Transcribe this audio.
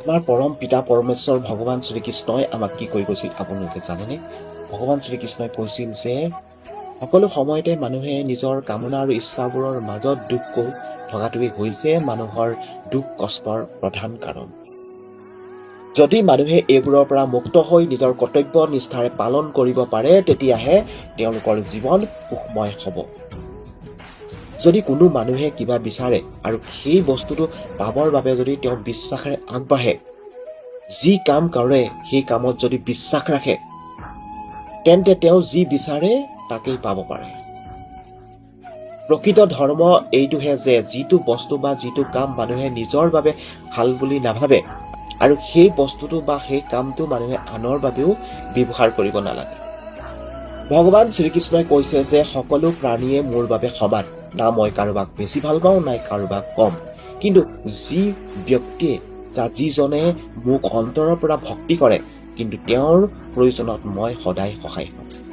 আমাৰ পৰম পিতা পৰমেশ্বৰ ভগৱান শ্ৰীকৃষ্ণই আমাক কি কৈ গৈছিল আপোনালোকে জানেনে? ভগৱান শ্ৰীকৃষ্ণই কৈছিল যে সকলো সময়তে মানুহে নিজৰ কামনা আৰু ইচ্ছাবোৰৰ মাজত দুখ কৈ থকাটোৱেই হৈছে মানুহৰ দুখ কষ্টৰ প্ৰধান কাৰণ। যদি মানুহে এইবোৰৰ পৰা মুক্ত হৈ নিজৰ কৰ্তব্য নিষ্ঠাৰে পালন কৰিব পাৰে তেতিয়াহে তেওঁলোকৰ জীৱন সুখময় হ'ব। যদি কোনো মানুহে কিবা বিচাৰে আৰু সেই বস্তুটো পাবৰ বাবে যদি তেওঁ বিশ্বাসেৰে আগবাঢ়ে, যি কাম কৰে সেই কামত যদি বিশ্বাস ৰাখে, তেন্তে তেওঁ যি বিচাৰে তাকেই পাব পাৰে। প্ৰকৃত ধৰ্ম এইটোহে যে যিটো বস্তু বা যিটো কাম মানুহে নিজৰ বাবে ভাল বুলি নাভাবে আৰু সেই বস্তুটো বা সেই কামটো মানুহে আনৰ বাবেও ব্যৱহাৰ কৰিব নালাগে। ভগৱান শ্ৰীকৃষ্ণই কৈছে যে সকলো প্ৰাণীয়ে মোৰ বাবে সমান, না মই কাৰোবাক বেছি ভাল পাওঁ নাই কাৰোবাক কম, কিন্তু যি ব্যক্তিয়ে যিজনে মোক অন্তৰৰ পৰা ভক্তি কৰে কিন্তু তেওঁৰ প্ৰয়োজনত মই সদায় সহায় কৰোঁ।